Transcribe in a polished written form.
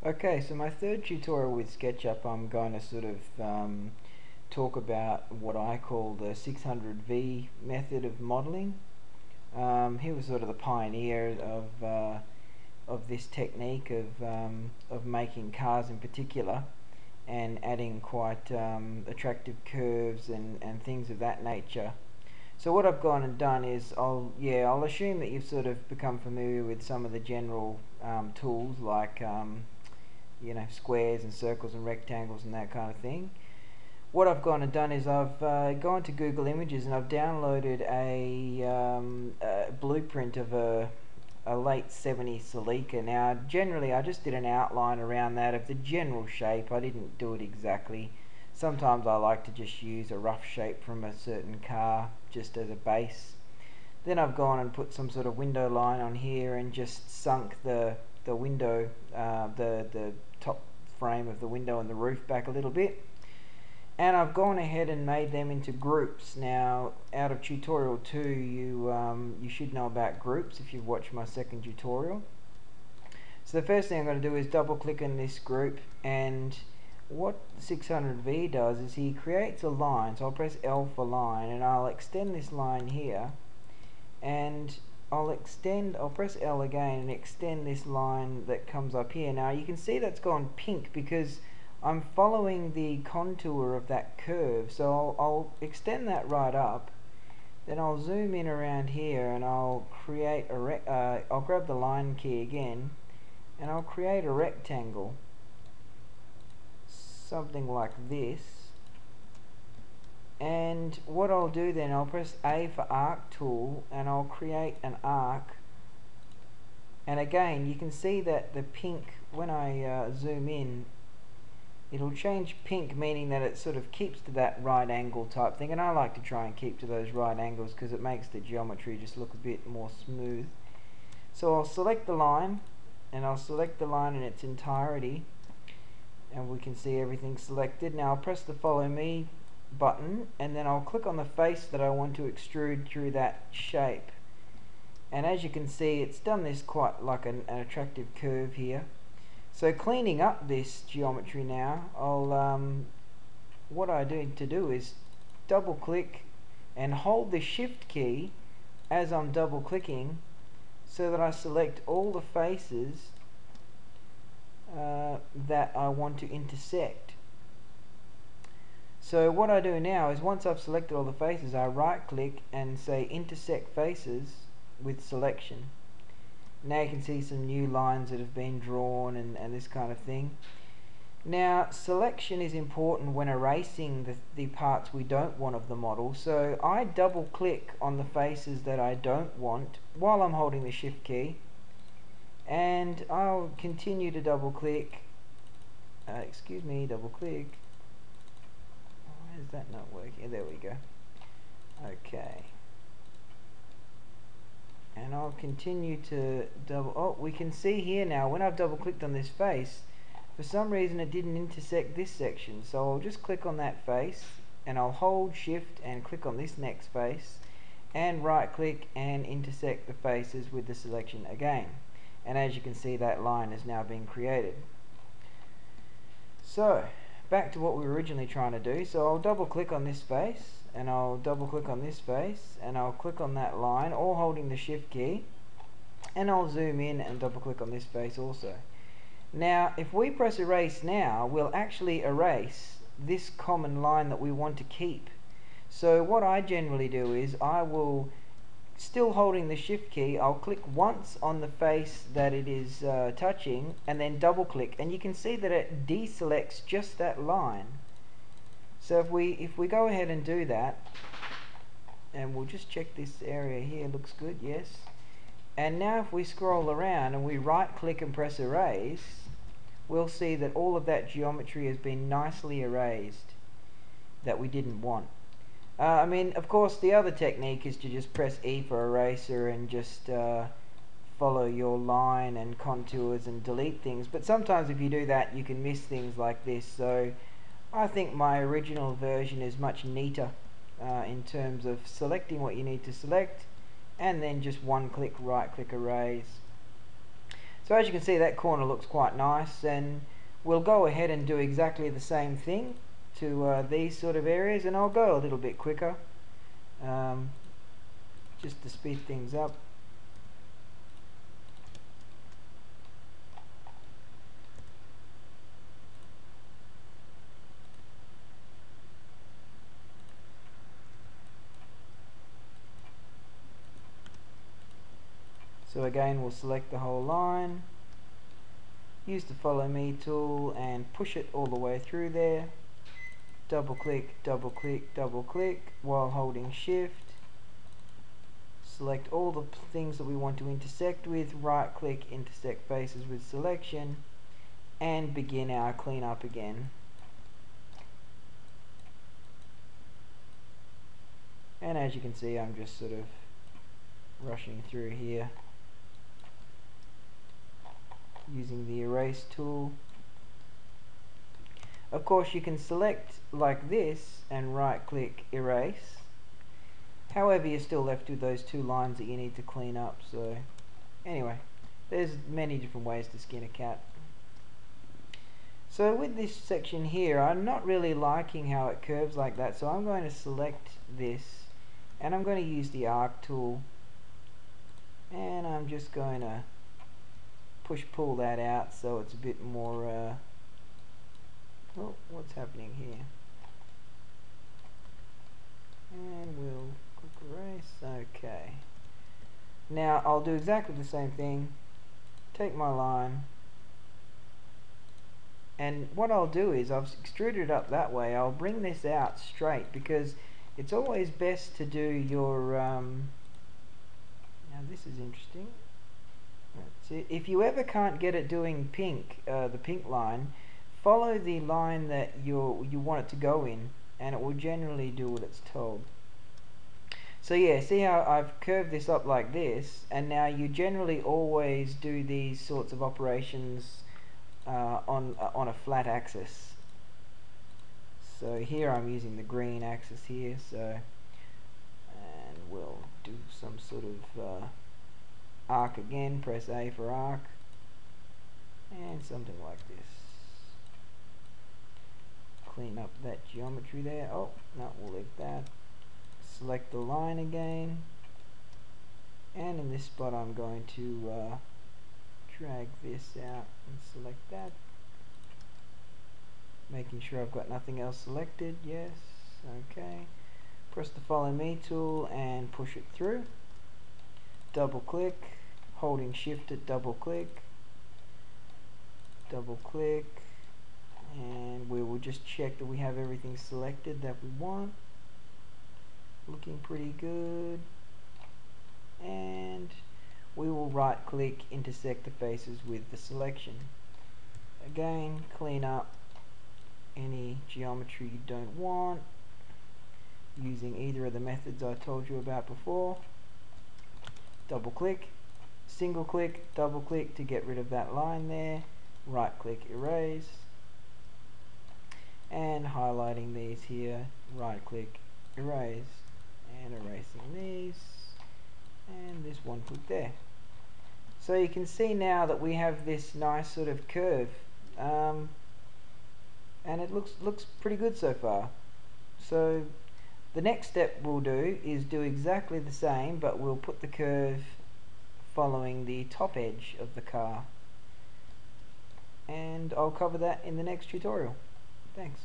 Okay, so my third tutorial with Sketchup, I'm going to sort of talk about what I call the 600V method of modeling. He was sort of the pioneer of this technique of making cars in particular, and adding quite attractive curves and things of that nature. So what I've gone and done is I'll assume that you've sort of become familiar with some of the general tools like squares and circles and rectangles and that kind of thing. What I've gone and done is I've gone to Google Images and I've downloaded a blueprint of a late 70s Celica. Now generally I just did an outline around that of the general shape. I didn't do it exactly. Sometimes I like to just use a rough shape from a certain car just as a base. Then I've gone and put some sort of window line on here and just sunk the window, the top frame of the window and the roof back a little bit. And I've gone ahead and made them into groups. Now, out of tutorial 2, you should know about groups if you've watched my second tutorial. So the first thing I'm going to do is double click on this group, and what 600V does is he creates a line. So I'll press L for line, and I'll extend this line here, and I'll press L again and extend this line that comes up here. Now you can see that's gone pink because I'm following the contour of that curve. So I'll extend that right up, then I'll zoom in around here and I'll create a I'll grab the line key again and I'll create a rectangle, something like this. And what I'll do then, I'll press A for arc tool and I'll create an arc. And again, you can see that the pink, when I zoom in, it'll change pink, meaning that it sort of keeps to that right angle type thing. And I like to try and keep to those right angles because it makes the geometry just look a bit more smooth. So I'll select the line, and I'll select the line in its entirety, and we can see everything selected. Now I'll press the follow me button and then I'll click on the face that I want to extrude through that shape, and as you can see it's done this quite like an attractive curve here. So cleaning up this geometry now, what I need to do is double click and hold the shift key as I'm double clicking so that I select all the faces that I want to intersect. So what I do now is once I've selected all the faces, I right click and say Intersect Faces with selection. Now you can see some new lines that have been drawn and this kind of thing. Now selection is important when erasing the parts we don't want of the model, so I double click on the faces that I don't want while I'm holding the shift key, and I'll continue to double click, double click. Why is that not working? There we go. Okay. And I'll continue to we can see here now when I've double clicked on this face, for some reason it didn't intersect this section. So I'll just click on that face and I'll hold shift and click on this next face and right click and intersect the faces with the selection again. And as you can see, that line has now been created. So back to what we were originally trying to do. So I'll double click on this face and I'll double click on this face and I'll click on that line, all holding the shift key, and I'll zoom in and double click on this face also. Now if we press erase now, we'll actually erase this common line that we want to keep. So what I generally do is I will, still holding the shift key, I'll click once on the face that it is touching and then double click, and you can see that it deselects just that line. So if we go ahead and do that, and we'll just check this area here, looks good, yes. And now if we scroll around and we right click and press erase, we'll see that all of that geometry has been nicely erased that we didn't want. I mean, of course, the other technique is to just press E for eraser and just follow your line and contours and delete things. But sometimes if you do that, you can miss things like this. So I think my original version is much neater in terms of selecting what you need to select and then just one click, right click, erase. So So as you can see, that corner looks quite nice, and we'll go ahead and do exactly the same thing to these sort of areas, and I'll go a little bit quicker just to speed things up. So again, we'll select the whole line, use the follow me tool and push it all the way through there. Double click, double click, double click while holding shift. Select all the things that we want to intersect with, right click, intersect faces with selection, and begin our cleanup again. And as you can see, I'm just sort of rushing through here using the erase tool. Of course, you can select like this and right click erase. However, you're still left with those two lines that you need to clean up. So anyway, there's many different ways to skin a cat. So with this section here, I'm not really liking how it curves like that, so I'm going to select this and I'm going to use the arc tool, and I'm just going to pull that out so it's a bit more oh, what's happening here? And we'll click erase. Okay, now I'll do exactly the same thing. Take my line, and what I'll do is I've extruded it up that way. I'll bring this out straight because it's always best to do your now this is interesting. See, if you ever can't get it doing pink, the pink line, follow the line that you want it to go in, and it will generally do what it's told. So yeah, see how I've curved this up like this, and now you generally always do these sorts of operations on a flat axis. So here I'm using the green axis here, so, and we'll do some sort of arc again, press A for arc, and something like this. Clean up that geometry there. Oh, no, we'll leave that. Select the line again, and in this spot I'm going to drag this out and select that, making sure I've got nothing else selected. Yes, okay. Press the follow me tool and push it through. Double click, holding shift at double click, and we will just check that we have everything selected that we want. Looking pretty good. And we will right click, intersect the faces with the selection. Again, clean up any geometry you don't want using either of the methods I told you about before. Double click, single click, double click to get rid of that line there, right click erase, and highlighting these here, right click erase, and erasing these, and this one click there. So you can see now that we have this nice sort of curve, and it looks pretty good so far. So the next step we'll do is do exactly the same, but we'll put the curve following the top edge of the car, and I'll cover that in the next tutorial. Thanks.